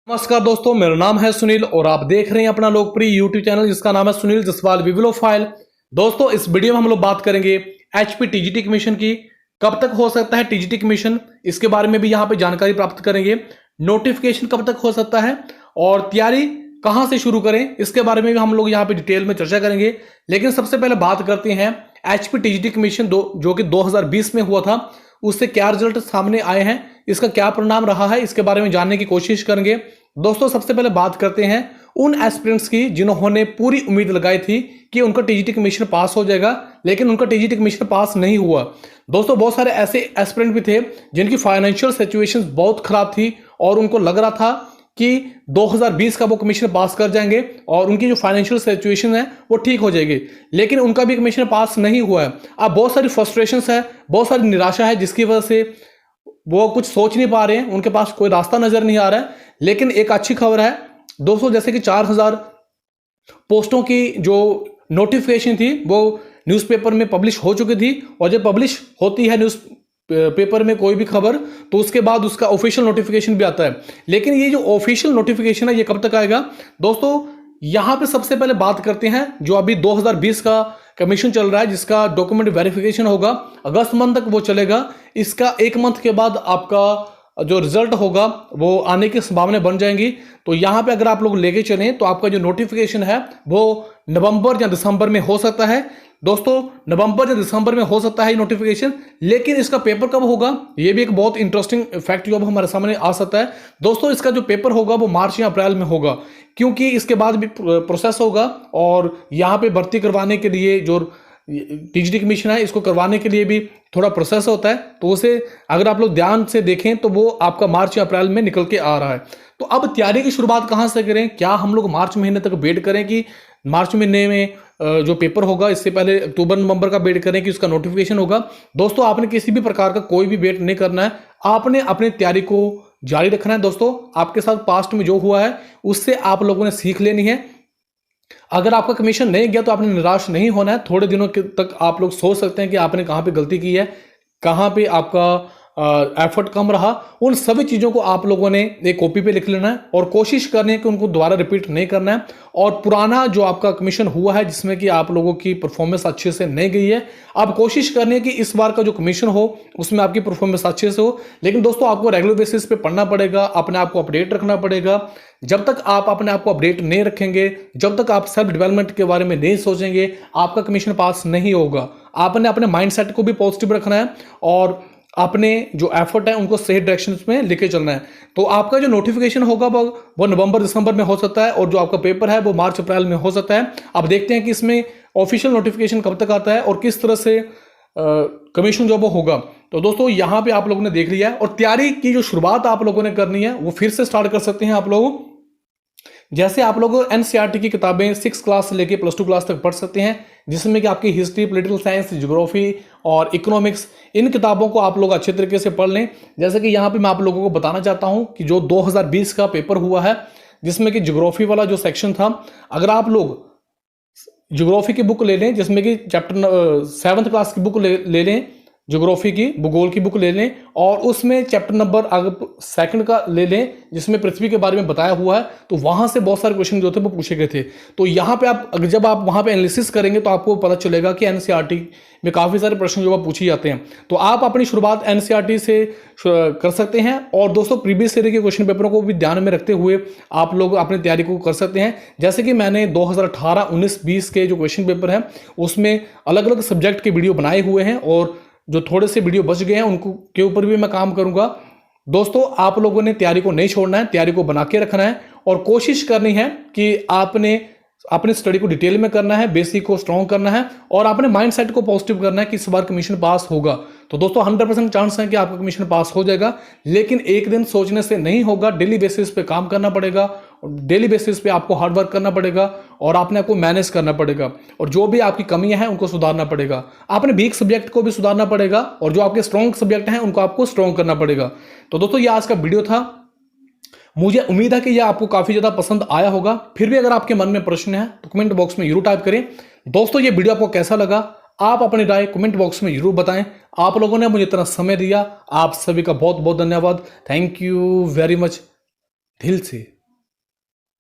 नमस्कार दोस्तों, मेरा नाम है सुनील और आप देख रहे हैं अपना लोकप्रिय यूट्यूब चैनल जिसका नाम है सुनील जसवाल विविलोफाइल। दोस्तों, इस वीडियो में हम लोग बात करेंगे एचपी टीजीटी कमीशन की। कब तक हो सकता है टीजीटी कमीशन, इसके बारे में भी यहाँ पे जानकारी प्राप्त करेंगे। नोटिफिकेशन कब तक हो सकता है और तैयारी कहां से शुरू करें, इसके बारे में भी हम लोग यहाँ पे डिटेल में चर्चा करेंगे। लेकिन सबसे पहले बात करते हैं एचपी टीजीटी कमीशन जो कि 2020 में हुआ था, उससे क्या रिजल्ट सामने आए हैं, इसका क्या परिणाम रहा है, इसके बारे में जानने की कोशिश करेंगे। दोस्तों, सबसे पहले बात करते हैं उन एस्पिरेंट्स की जिन्होंने पूरी उम्मीद लगाई थी कि उनका टीजीटी कमीशन पास हो जाएगा, लेकिन उनका टीजीटी कमीशन पास नहीं हुआ। दोस्तों, बहुत सारे ऐसे एस्पिरेंट भी थे जिनकी फाइनेंशियल सिचुएशन बहुत खराब थी और उनको लग रहा था कि 2020 का वो कमीशन पास कर जाएंगे और उनकी जो फाइनेंशियल सिचुएशन है वो ठीक हो जाएगी, लेकिन उनका भी कमीशन पास नहीं हुआ है। अब बहुत सारी फ्रस्ट्रेशंस है, बहुत सारी निराशा है, जिसकी वजह से वो कुछ सोच नहीं पा रहे हैं, उनके पास कोई रास्ता नजर नहीं आ रहा है। लेकिन एक अच्छी खबर है दोस्तों, जैसे कि 4000 पोस्टों की जो नोटिफिकेशन थी वो न्यूज़पेपर में पब्लिश हो चुकी थी, और जब पब्लिश होती है न्यूज़ पेपर में कोई भी खबर तो उसके बाद उसका ऑफिशियल नोटिफिकेशन भी आता है। लेकिन ये जो ऑफिशियल नोटिफिकेशन है ये कब तक आएगा दोस्तों, यहां पे सबसे पहले बात करते हैं जो अभी 2020 का कमीशन चल रहा है, जिसका डॉक्यूमेंट वेरिफिकेशन होगा अगस्त मंथ तक वो चलेगा। इसका एक मंथ के बाद आपका जो रिजल्ट होगा वो आने की संभावना बन जाएंगी। तो यहां पे अगर आप लोग लेके चलें तो आपका जो नोटिफिकेशन है वो नवंबर या दिसंबर में हो सकता है। दोस्तों, नवंबर या दिसंबर में हो सकता है नोटिफिकेशन, लेकिन इसका पेपर कब होगा ये भी एक बहुत इंटरेस्टिंग फैक्ट जो अब हमारे सामने आ सकता है। दोस्तों, इसका जो पेपर होगा वो मार्च या अप्रैल में होगा, क्योंकि इसके बाद भी प्रोसेस होगा और यहाँ पे भर्ती करवाने के लिए जो टीजीटी कमीशन है इसको करवाने के लिए भी थोड़ा प्रोसेस होता है। तो उसे अगर आप लोग ध्यान से देखें तो वो आपका मार्च या अप्रैल में निकल के आ रहा है। तो अब तैयारी की शुरुआत कहाँ से करें, क्या हम लोग मार्च महीने तक वेट करें कि मार्च महीने में जो पेपर होगा, इससे पहले अक्टूबर नवंबर का वेट करें कि उसका नोटिफिकेशन होगा। दोस्तों, आपने किसी भी प्रकार का कोई भी वेट नहीं करना है, आपने अपनी तैयारी को जारी रखना है। दोस्तों, आपके साथ पास्ट में जो हुआ है उससे आप लोगों ने सीख लेनी है। अगर आपका कमीशन नहीं गया तो आपने निराश नहीं होना है। थोड़े दिनों तक आप लोग सोच सकते हैं कि आपने कहाँ पे गलती की है, कहाँ पे आपका एफर्ट कम रहा। उन सभी चीज़ों को आप लोगों ने एक कॉपी पे लिख लेना है और कोशिश करनी है कि उनको दोबारा रिपीट नहीं करना है। और पुराना जो आपका कमीशन हुआ है जिसमें कि आप लोगों की परफॉर्मेंस अच्छे से नहीं गई है, आप कोशिश करनी है कि इस बार का जो कमीशन हो उसमें आपकी परफॉर्मेंस अच्छे से हो। लेकिन दोस्तों, आपको रेगुलर बेसिस पे पढ़ना पड़ेगा, अपने आप को अपडेट रखना पड़ेगा। जब तक आप अपने आप को अपडेट नहीं रखेंगे, जब तक आप सेल्फ डेवलपमेंट के बारे में नहीं सोचेंगे, आपका कमीशन पास नहीं होगा। आपने अपने माइंडसेट को भी पॉजिटिव रखना है और अपने जो एफर्ट है उनको सही डायरेक्शन में लेके चलना है। तो आपका जो नोटिफिकेशन होगा वो नवंबर दिसंबर में हो सकता है और जो आपका पेपर है वो मार्च अप्रैल में हो सकता है। अब देखते हैं कि इसमें ऑफिशियल नोटिफिकेशन कब तक आता है और किस तरह से कमीशन जो वो होगा। तो दोस्तों, यहाँ पे आप लोगों ने देख लिया है और तैयारी की जो शुरुआत आप लोगों ने करनी है वो फिर से स्टार्ट कर सकते हैं आप लोग। जैसे आप लोग एनसीईआरटी की किताबें 6 क्लास से लेके +2 क्लास तक पढ़ सकते हैं, जिसमें कि आपकी हिस्ट्री, पॉलिटिकल साइंस, ज्योग्राफी और इकोनॉमिक्स, इन किताबों को आप लोग अच्छे तरीके से पढ़ लें। जैसे कि यहाँ पे मैं आप लोगों को बताना चाहता हूँ कि जो 2020 का पेपर हुआ है जिसमें कि ज्योग्राफी वाला जो सेक्शन था, अगर आप लोग ज्योग्राफी की बुक ले लें, जिसमें कि चैप्टर 7th क्लास की बुक ले लें, ज्योग्राफी की भूगोल की बुक ले लें और उसमें चैप्टर नंबर अगर 2 का ले लें जिसमें पृथ्वी के बारे में बताया हुआ है, तो वहां से बहुत सारे क्वेश्चन जो थे वो पूछे गए थे। तो यहाँ पे आप जब आप वहां पे एनालिसिस करेंगे तो आपको पता चलेगा कि एनसीईआरटी में काफ़ी सारे प्रश्न जो पूछे जाते हैं। तो आप अपनी शुरुआत एनसीईआरटी से कर सकते हैं और दोस्तों, प्रीवियस ईयर के क्वेश्चन पेपरों को भी ध्यान में रखते हुए आप लोग अपनी तैयारी को कर सकते हैं। जैसे कि मैंने 2018, 19, 20 के जो क्वेश्चन पेपर हैं उसमें अलग अलग सब्जेक्ट के वीडियो बनाए हुए हैं और जो थोड़े से वीडियो बच गए हैं उनको के ऊपर भी मैं काम करूंगा। दोस्तों, आप लोगों ने तैयारी को नहीं छोड़ना है, तैयारी को बना के रखना है और कोशिश करनी है कि आपने अपनी स्टडी को डिटेल में करना है, बेसिक को स्ट्रॉन्ग करना है और अपने माइंडसेट को पॉजिटिव करना है कि इस बार कमीशन पास होगा। तो दोस्तों, 100% चांस है कि आपका कमीशन पास हो जाएगा, लेकिन एक दिन सोचने से नहीं होगा। डेली बेसिस पे काम करना पड़ेगा और डेली बेसिस पे आपको हार्ड वर्क करना पड़ेगा और आपने आपको मैनेज करना पड़ेगा और जो भी आपकी कमियां हैं उनको सुधारना पड़ेगा। आपने वीक सब्जेक्ट को भी सुधारना पड़ेगा और जो आपके स्ट्रॉन्ग सब्जेक्ट हैं उनको आपको स्ट्रॉन्ग करना पड़ेगा। तो दोस्तों, ये आज का वीडियो था। मुझे उम्मीद है कि यह आपको काफी ज्यादा पसंद आया होगा। फिर भी अगर आपके मन में प्रश्न है तो कमेंट बॉक्स में जरूर टाइप करें। दोस्तों, ये वीडियो आपको कैसा लगा, आप अपनी राय कमेंट बॉक्स में जरूर बताएं। आप लोगों ने मुझे इतना समय दिया, आप सभी का बहुत बहुत धन्यवाद। Thank you very much. दिल से